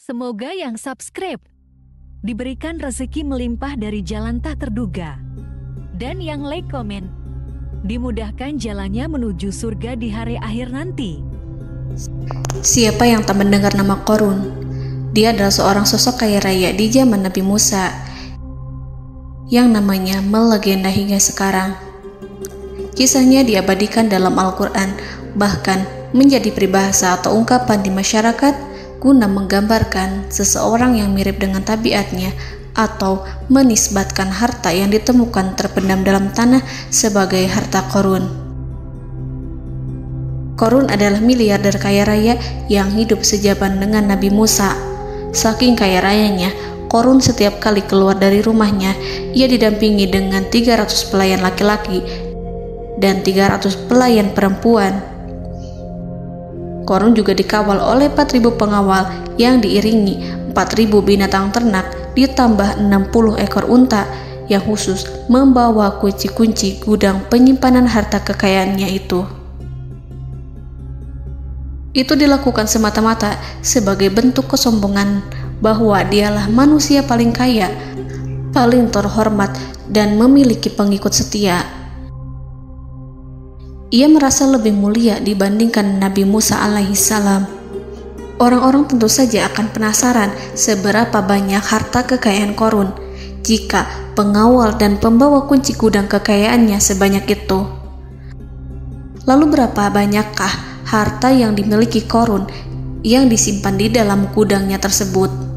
Semoga yang subscribe diberikan rezeki melimpah dari jalan tak terduga. Dan yang like komen, dimudahkan jalannya menuju surga di hari akhir nanti. Siapa yang tak mendengar nama Qorun? Dia adalah seorang sosok kaya raya di zaman Nabi Musa yang namanya melegenda hingga sekarang. Kisahnya diabadikan dalam Al-Quran, bahkan menjadi peribahasa atau ungkapan di masyarakat guna menggambarkan seseorang yang mirip dengan tabiatnya atau menisbatkan harta yang ditemukan terpendam dalam tanah sebagai harta Qorun. Qorun adalah miliarder kaya raya yang hidup sejaman dengan Nabi Musa. Saking kaya rayanya, Qorun setiap kali keluar dari rumahnya, ia didampingi dengan 300 pelayan laki-laki dan 300 pelayan perempuan. Qorun juga dikawal oleh 4.000 pengawal yang diiringi 4.000 binatang ternak ditambah 60 ekor unta yang khusus membawa kunci-kunci gudang penyimpanan harta kekayaannya itu. Itu dilakukan semata-mata sebagai bentuk kesombongan bahwa dialah manusia paling kaya, paling terhormat, dan memiliki pengikut setia. Ia merasa lebih mulia dibandingkan Nabi Musa alaihissalam. Orang-orang tentu saja akan penasaran seberapa banyak harta kekayaan Qorun jika pengawal dan pembawa kunci gudang kekayaannya sebanyak itu. Lalu berapa banyakkah harta yang dimiliki Qorun yang disimpan di dalam gudangnya tersebut?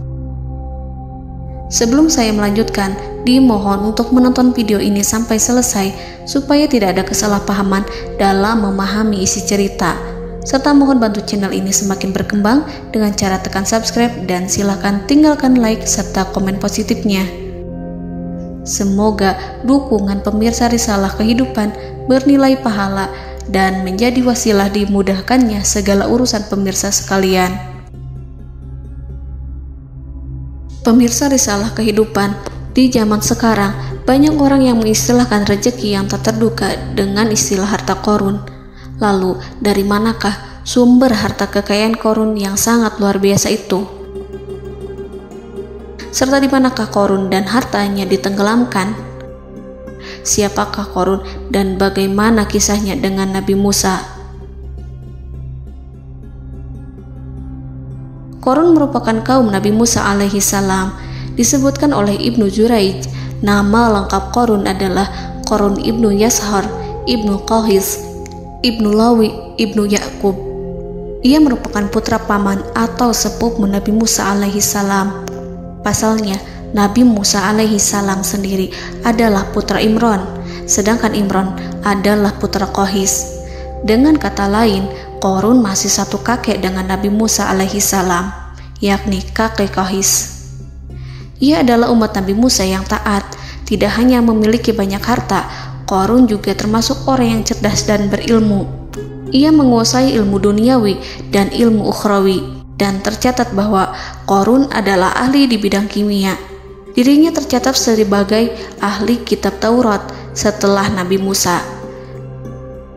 Sebelum saya melanjutkan, dimohon untuk menonton video ini sampai selesai supaya tidak ada kesalahpahaman dalam memahami isi cerita, serta mohon bantu channel ini semakin berkembang dengan cara tekan subscribe dan silakan tinggalkan like serta komen positifnya. Semoga dukungan pemirsa Risalah Kehidupan bernilai pahala dan menjadi wasilah dimudahkannya segala urusan pemirsa sekalian. Pemirsa Risalah Kehidupan, di zaman sekarang banyak orang yang mengistilahkan rezeki yang tak terduga dengan istilah harta Qorun. Lalu dari manakah sumber harta kekayaan Qorun yang sangat luar biasa itu? Serta di manakah Qorun dan hartanya ditenggelamkan? Siapakah Qorun dan bagaimana kisahnya dengan Nabi Musa? Qorun merupakan kaum Nabi Musa alaihissalam. Disebutkan oleh Ibnu Jurayj, nama lengkap Qorun adalah Qorun ibnu Yashar, ibnu Qahis, ibnu Lawi, ibnu Yakub. Ia merupakan putra paman atau sepupu Nabi Musa alaihissalam. Pasalnya, Nabi Musa alaihissalam sendiri adalah putra Imran, sedangkan Imran adalah putra Qahis. Dengan kata lain, Qorun masih satu kakek dengan Nabi Musa alaihissalam, yakni kakek Qahis. Ia adalah umat Nabi Musa yang taat. Tidak hanya memiliki banyak harta, Qorun juga termasuk orang yang cerdas dan berilmu. Ia menguasai ilmu duniawi dan ilmu ukhrawi, dan tercatat bahwa Qorun adalah ahli di bidang kimia. Dirinya tercatat sebagai ahli kitab Taurat setelah Nabi Musa.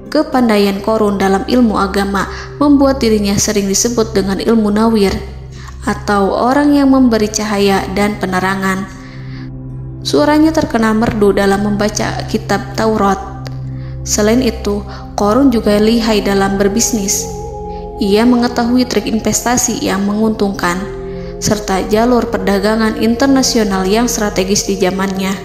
Kepandaian Qorun dalam ilmu agama membuat dirinya sering disebut dengan ilmu nawir, atau orang yang memberi cahaya dan penerangan. Suaranya terkenal merdu dalam membaca kitab Taurat. Selain itu, Qorun juga lihai dalam berbisnis. Ia mengetahui trik investasi yang menguntungkan, serta jalur perdagangan internasional yang strategis di zamannya.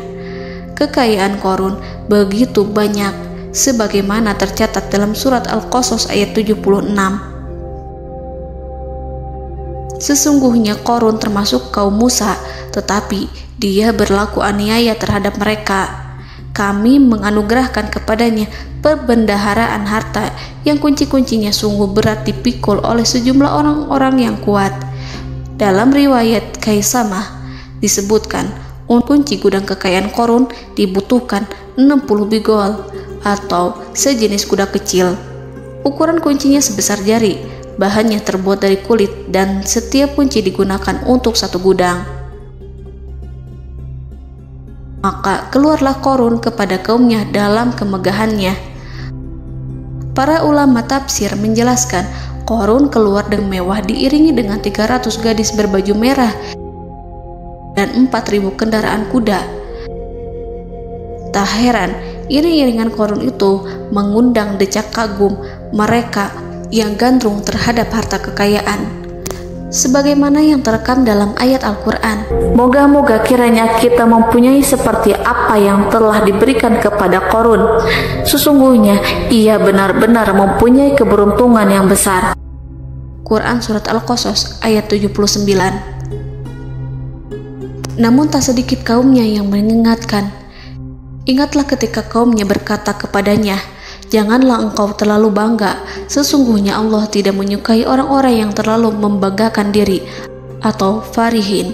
Kekayaan Qorun begitu banyak, sebagaimana tercatat dalam surat Al-Qasas ayat 76. Sesungguhnya Qorun termasuk kaum Musa, tetapi dia berlaku aniaya terhadap mereka. Kami menganugerahkan kepadanya perbendaharaan harta yang kunci-kuncinya sungguh berat dipikul oleh sejumlah orang-orang yang kuat. Dalam riwayat Kaisamah disebutkan, kunci gudang kekayaan Qorun dibutuhkan 60 bigol atau sejenis kuda kecil. Ukuran kuncinya sebesar jari, bahannya terbuat dari kulit, dan setiap kunci digunakan untuk satu gudang. Maka keluarlah Qorun kepada kaumnya dalam kemegahannya. Para ulama tafsir menjelaskan Qarun keluar dengan mewah diiringi dengan 300 gadis berbaju merah dan 4.000 kendaraan kuda. Tak heran, iring-iringan Qarun itu mengundang decak kagum mereka yang gandrung terhadap harta kekayaan. Sebagaimana yang terekam dalam ayat Al-Quran, moga-moga kiranya kita mempunyai seperti apa yang telah diberikan kepada Qarun. Sesungguhnya ia benar-benar mempunyai keberuntungan yang besar. Quran Surat Al-Qasas ayat 79. Namun tak sedikit kaumnya yang mengingatkan. Ingatlah ketika kaumnya berkata kepadanya, janganlah engkau terlalu bangga, sesungguhnya Allah tidak menyukai orang-orang yang terlalu membanggakan diri atau farihin.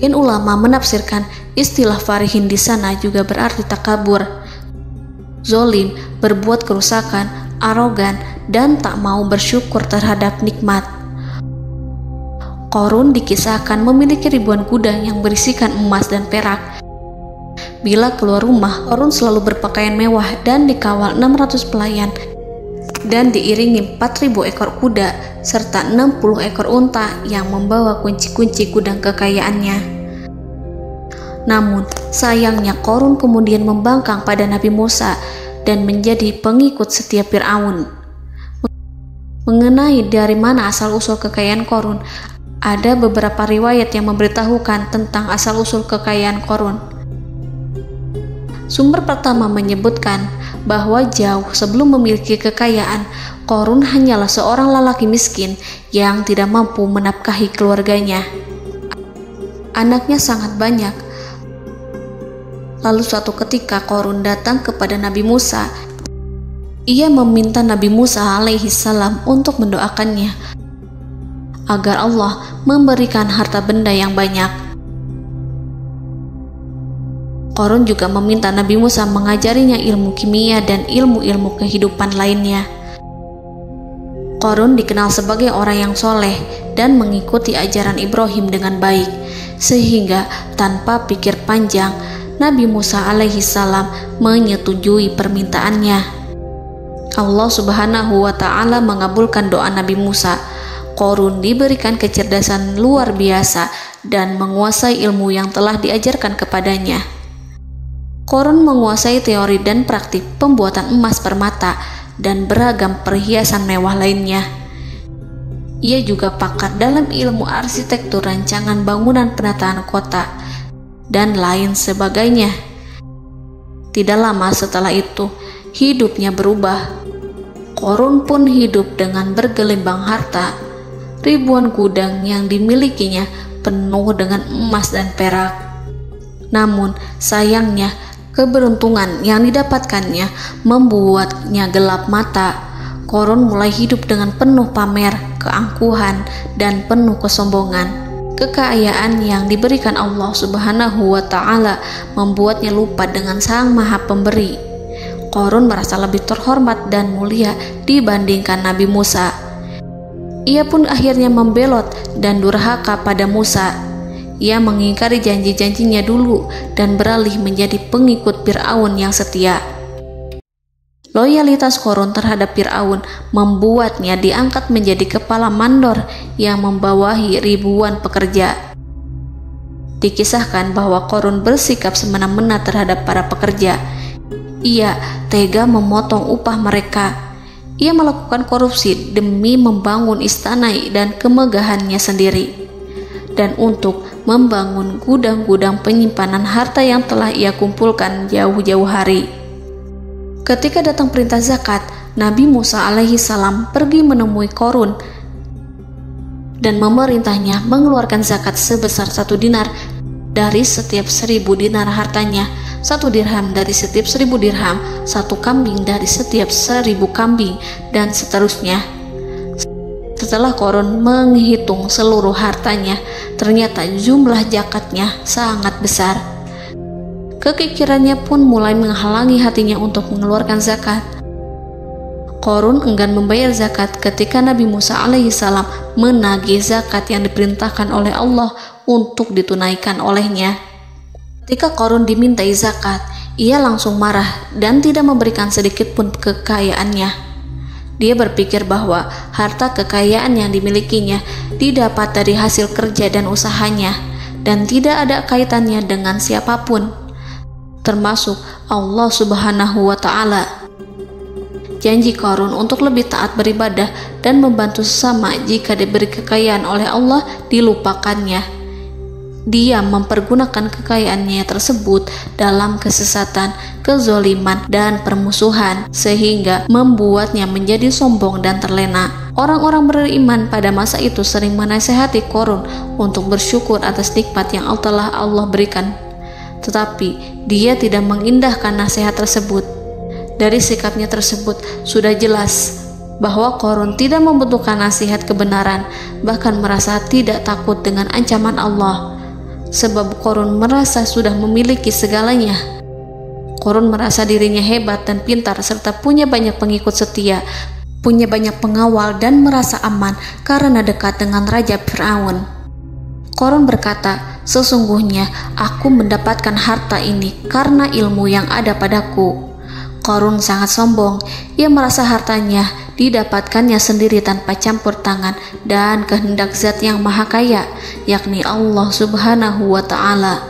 Ulama menafsirkan istilah farihin di sana juga berarti takabur, zolim, berbuat kerusakan, arogan, dan tak mau bersyukur terhadap nikmat. Qarun dikisahkan memiliki ribuan kuda yang berisikan emas dan perak. Bila keluar rumah, Qarun selalu berpakaian mewah dan dikawal 600 pelayan dan diiringi 4.000 ekor kuda serta 60 ekor unta yang membawa kunci-kunci gudang kekayaannya. Namun, sayangnya Qarun kemudian membangkang pada Nabi Musa dan menjadi pengikut setia Fir'aun. Mengenai dari mana asal-usul kekayaan Qarun, ada beberapa riwayat yang memberitahukan tentang asal-usul kekayaan Qarun. Sumber pertama menyebutkan bahwa jauh sebelum memiliki kekayaan, Qarun hanyalah seorang lelaki miskin yang tidak mampu menafkahi keluarganya. Anaknya sangat banyak. Lalu suatu ketika Qarun datang kepada Nabi Musa. Ia meminta Nabi Musa alaihi salam untuk mendoakannya agar Allah memberikan harta benda yang banyak. Qarun juga meminta Nabi Musa mengajarinya ilmu kimia dan ilmu-ilmu kehidupan lainnya. Qarun dikenal sebagai orang yang soleh dan mengikuti ajaran Ibrahim dengan baik, sehingga tanpa pikir panjang, Nabi Musa alaihi salam menyetujui permintaannya. Allah Subhanahu wa ta'ala mengabulkan doa Nabi Musa. Qarun diberikan kecerdasan luar biasa dan menguasai ilmu yang telah diajarkan kepadanya. Qarun menguasai teori dan praktik pembuatan emas permata dan beragam perhiasan mewah lainnya. Ia juga pakar dalam ilmu arsitektur, rancangan bangunan, penataan kota, dan lain sebagainya. Tidak lama setelah itu, hidupnya berubah. Qarun pun hidup dengan bergelimbang harta. Ribuan gudang yang dimilikinya penuh dengan emas dan perak. Namun, sayangnya, keberuntungan yang didapatkannya membuatnya gelap mata. Qarun mulai hidup dengan penuh pamer, keangkuhan, dan penuh kesombongan. Kekayaan yang diberikan Allah Subhanahu wa ta'ala membuatnya lupa dengan Sang Maha Pemberi. Qarun merasa lebih terhormat dan mulia dibandingkan Nabi Musa. Ia pun akhirnya membelot dan durhaka pada Musa. Ia mengingkari janji-janjinya dulu dan beralih menjadi pengikut Fir'aun yang setia. Loyalitas Qarun terhadap Fir'aun membuatnya diangkat menjadi kepala mandor yang membawahi ribuan pekerja. Dikisahkan bahwa Qarun bersikap semena-mena terhadap para pekerja. Ia tega memotong upah mereka. Ia melakukan korupsi demi membangun istana dan kemegahannya sendiri, dan untuk membangun gudang-gudang penyimpanan harta yang telah ia kumpulkan jauh-jauh hari. Ketika datang perintah zakat, Nabi Musa alaihi salam pergi menemui Qarun dan memerintahnya mengeluarkan zakat sebesar 1 dinar dari setiap 1000 dinar hartanya, 1 dirham dari setiap 1000 dirham, 1 kambing dari setiap 1000 kambing, dan seterusnya. Setelah Qarun menghitung seluruh hartanya, ternyata jumlah zakatnya sangat besar. Kekikirannya pun mulai menghalangi hatinya untuk mengeluarkan zakat. Qarun enggan membayar zakat ketika Nabi Musa alaihissalam menagih zakat yang diperintahkan oleh Allah untuk ditunaikan olehnya. Ketika Qarun dimintai zakat, ia langsung marah dan tidak memberikan sedikit pun kekayaannya. Dia berpikir bahwa harta kekayaan yang dimilikinya didapat dari hasil kerja dan usahanya, dan tidak ada kaitannya dengan siapapun, termasuk Allah Subhanahu wa Ta'ala. Janji Qarun untuk lebih taat beribadah dan membantu sesama jika diberi kekayaan oleh Allah dilupakannya. Dia mempergunakan kekayaannya tersebut dalam kesesatan, kezoliman, dan permusuhan, sehingga membuatnya menjadi sombong dan terlena. Orang-orang beriman pada masa itu sering menasihati Qarun untuk bersyukur atas nikmat yang telah Allah berikan, tetapi dia tidak mengindahkan nasihat tersebut. Dari sikapnya tersebut sudah jelas bahwa Qarun tidak membutuhkan nasihat kebenaran, bahkan merasa tidak takut dengan ancaman Allah. Sebab Qarun merasa sudah memiliki segalanya. Qarun merasa dirinya hebat dan pintar serta punya banyak pengikut setia, punya banyak pengawal dan merasa aman karena dekat dengan Raja Fir'aun. Qarun berkata, "Sesungguhnya aku mendapatkan harta ini karena ilmu yang ada padaku." Qarun sangat sombong. Ia merasa hartanya didapatkannya sendiri tanpa campur tangan dan kehendak Zat yang Maha Kaya, yakni Allah Subhanahu wa Ta'ala.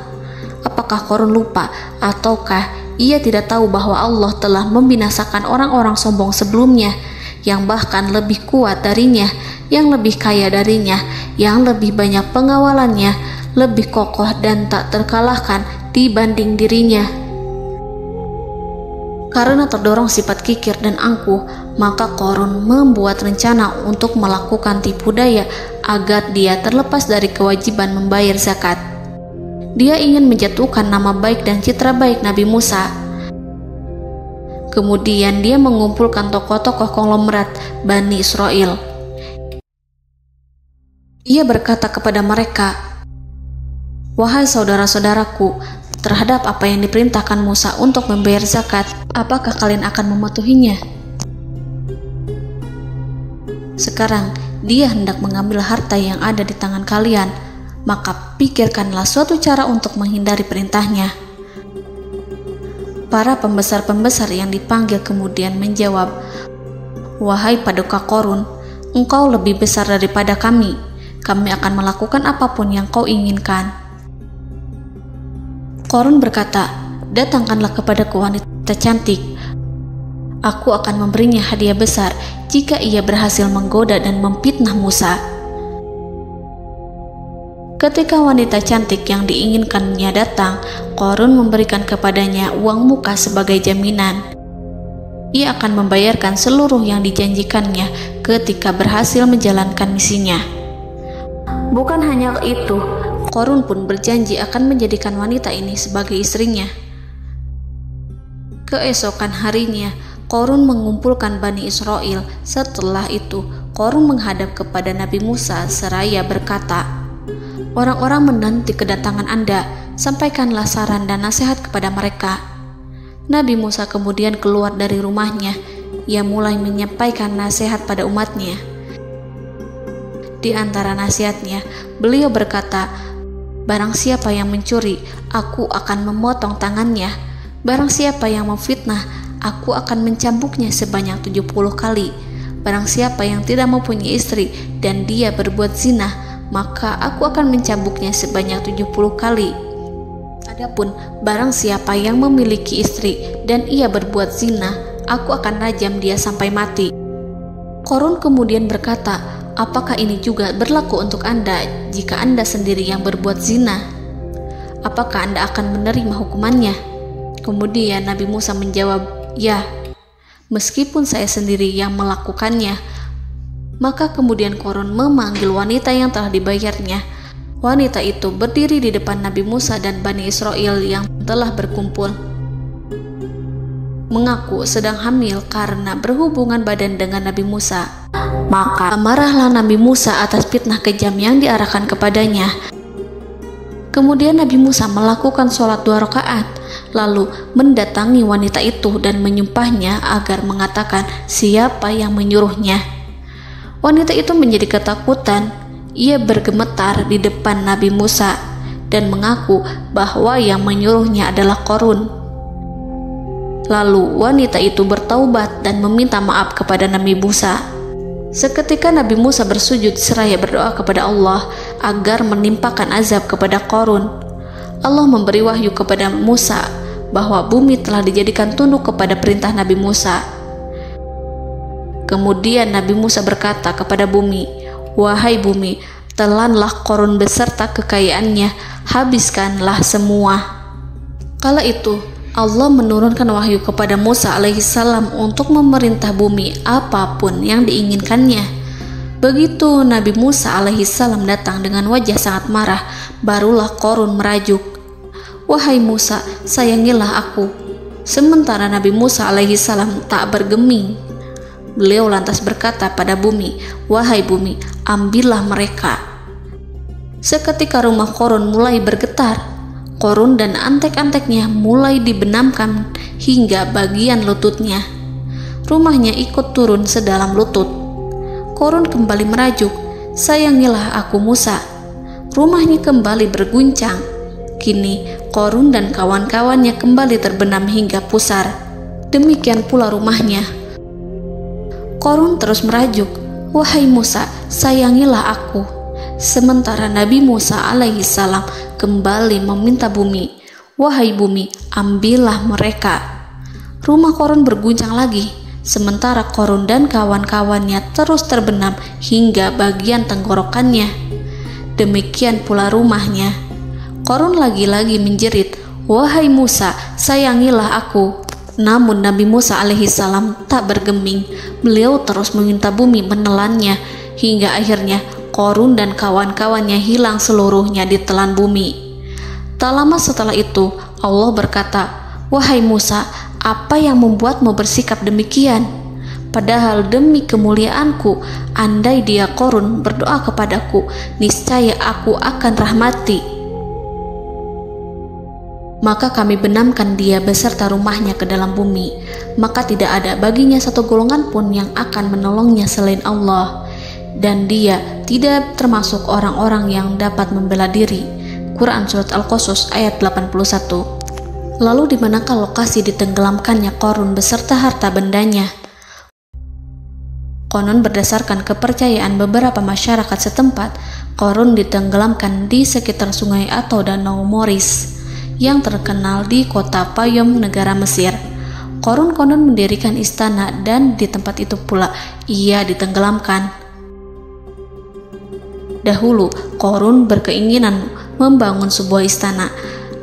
Apakah Qarun lupa ataukah ia tidak tahu bahwa Allah telah membinasakan orang-orang sombong sebelumnya yang bahkan lebih kuat darinya, yang lebih kaya darinya, yang lebih banyak pengawalannya, lebih kokoh dan tak terkalahkan dibanding dirinya? Karena terdorong sifat kikir dan angkuh, maka Qarun membuat rencana untuk melakukan tipu daya agar dia terlepas dari kewajiban membayar zakat. Dia ingin menjatuhkan nama baik dan citra baik Nabi Musa. Kemudian dia mengumpulkan tokoh-tokoh konglomerat Bani Israel. Ia berkata kepada mereka, "Wahai saudara-saudaraku, terhadap apa yang diperintahkan Musa untuk membayar zakat, apakah kalian akan mematuhinya? Sekarang dia hendak mengambil harta yang ada di tangan kalian, maka pikirkanlah suatu cara untuk menghindari perintahnya." Para pembesar-pembesar yang dipanggil kemudian menjawab, "Wahai paduka Qarun, engkau lebih besar daripada kami. Kami akan melakukan apapun yang kau inginkan." Qarun berkata, "Datangkanlah kepadaku wanita cantik. Aku akan memberinya hadiah besar jika ia berhasil menggoda dan memfitnah Musa." Ketika wanita cantik yang diinginkannya datang, Qarun memberikan kepadanya uang muka sebagai jaminan. Ia akan membayarkan seluruh yang dijanjikannya ketika berhasil menjalankan misinya. Bukan hanya itu, Qarun pun berjanji akan menjadikan wanita ini sebagai istrinya. Keesokan harinya, Qarun mengumpulkan Bani Israel. Setelah itu, Qarun menghadap kepada Nabi Musa seraya berkata, "Orang-orang menanti kedatangan Anda, sampaikanlah saran dan nasihat kepada mereka." Nabi Musa kemudian keluar dari rumahnya. Ia mulai menyampaikan nasihat pada umatnya. Di antara nasihatnya, beliau berkata, "Barang siapa yang mencuri, aku akan memotong tangannya. Barang siapa yang memfitnah, aku akan mencambuknya sebanyak 70 kali. Barang siapa yang tidak mempunyai istri dan dia berbuat zina, maka aku akan mencambuknya sebanyak 70 kali. Adapun barang siapa yang memiliki istri dan ia berbuat zina, aku akan rajam dia sampai mati." Qarun kemudian berkata, "Apakah ini juga berlaku untuk Anda jika Anda sendiri yang berbuat zina? Apakah Anda akan menerima hukumannya?" Kemudian Nabi Musa menjawab, "Ya, meskipun saya sendiri yang melakukannya." Maka kemudian Qarun memanggil wanita yang telah dibayarnya. Wanita itu berdiri di depan Nabi Musa dan Bani Israel yang telah berkumpul, mengaku sedang hamil karena berhubungan badan dengan Nabi Musa. Maka marahlah Nabi Musa atas fitnah kejam yang diarahkan kepadanya. Kemudian Nabi Musa melakukan sholat 2 rakaat, lalu mendatangi wanita itu dan menyumpahnya agar mengatakan siapa yang menyuruhnya. Wanita itu menjadi ketakutan. Ia bergemetar di depan Nabi Musa dan mengaku bahwa yang menyuruhnya adalah Qarun. Lalu wanita itu bertaubat dan meminta maaf kepada Nabi Musa. Seketika Nabi Musa bersujud seraya berdoa kepada Allah agar menimpakan azab kepada Qarun. Allah memberi wahyu kepada Musa bahwa bumi telah dijadikan tunduk kepada perintah Nabi Musa. Kemudian Nabi Musa berkata kepada bumi, "Wahai bumi, telanlah Qarun beserta kekayaannya, habiskanlah semua." Kala itu Allah menurunkan wahyu kepada Musa alaihissalam untuk memerintah bumi apapun yang diinginkannya. Begitu Nabi Musa alaihissalam datang dengan wajah sangat marah, barulah Qarun merajuk, "Wahai Musa, sayangilah aku." Sementara Nabi Musa alaihissalam tak bergeming. Beliau lantas berkata pada bumi, "Wahai bumi, ambillah mereka." Seketika rumah Qarun mulai bergetar. Qarun dan antek-anteknya mulai dibenamkan hingga bagian lututnya. Rumahnya ikut turun sedalam lutut. Qarun kembali merajuk, "Sayangilah aku Musa." Rumahnya kembali berguncang. Kini Qarun dan kawan-kawannya kembali terbenam hingga pusar. Demikian pula rumahnya. Qarun terus merajuk, "Wahai Musa, sayangilah aku." Sementara Nabi Musa alaihissalam kembali meminta bumi, "Wahai bumi, ambillah mereka." Rumah Qarun berguncang lagi, sementara Qarun dan kawan-kawannya terus terbenam hingga bagian tenggorokannya. Demikian pula rumahnya. Qarun lagi-lagi menjerit, "Wahai Musa, sayangilah aku." Namun Nabi Musa alaihissalam tak bergeming. Beliau terus meminta bumi menelannya hingga akhirnya Qarun dan kawan-kawannya hilang seluruhnya ditelan bumi. Tak lama setelah itu Allah berkata, "Wahai Musa, apa yang membuatmu bersikap demikian? Padahal demi kemuliaanku, andai dia Qarun berdoa kepadaku, niscaya aku akan rahmati. Maka kami benamkan dia beserta rumahnya ke dalam bumi, maka tidak ada baginya satu golongan pun yang akan menolongnya selain Allah, dan dia tidak termasuk orang-orang yang dapat membela diri." Quran Surat Al-Qasas ayat 81. Lalu di manakah lokasi ditenggelamkannya Qarun beserta harta bendanya? Konon berdasarkan kepercayaan beberapa masyarakat setempat, Qarun ditenggelamkan di sekitar sungai atau danau Moris yang terkenal di kota Payom, negara Mesir. Qarun konon mendirikan istana dan di tempat itu pula ia ditenggelamkan. Dahulu, Qarun berkeinginan membangun sebuah istana,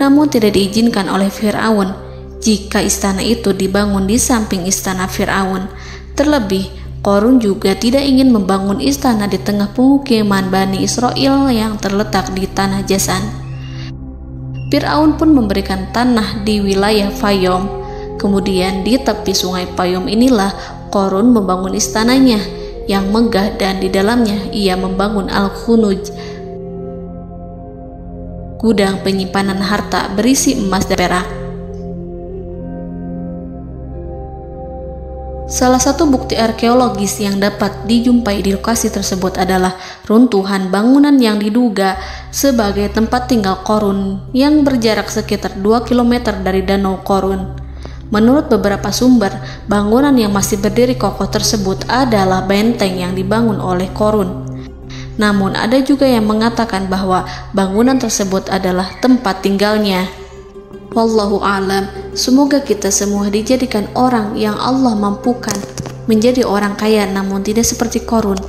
namun tidak diizinkan oleh Fir'aun jika istana itu dibangun di samping istana Fir'aun. Terlebih, Qarun juga tidak ingin membangun istana di tengah pemukiman Bani Israel yang terletak di tanah Jasan. Fir'aun pun memberikan tanah di wilayah Fayom. Kemudian di tepi sungai Payom inilah Qarun membangun istananya yang megah, dan di dalamnya ia membangun Al-Khunuj, gudang penyimpanan harta berisi emas dan perak. Salah satu bukti arkeologis yang dapat dijumpai di lokasi tersebut adalah runtuhan bangunan yang diduga sebagai tempat tinggal Qarun yang berjarak sekitar 2 km dari Danau Qarun. Menurut beberapa sumber, bangunan yang masih berdiri kokoh tersebut adalah benteng yang dibangun oleh Qarun. Namun ada juga yang mengatakan bahwa bangunan tersebut adalah tempat tinggalnya. Wallahu a'lam. Semoga kita semua dijadikan orang yang Allah mampukan menjadi orang kaya namun tidak seperti Qarun,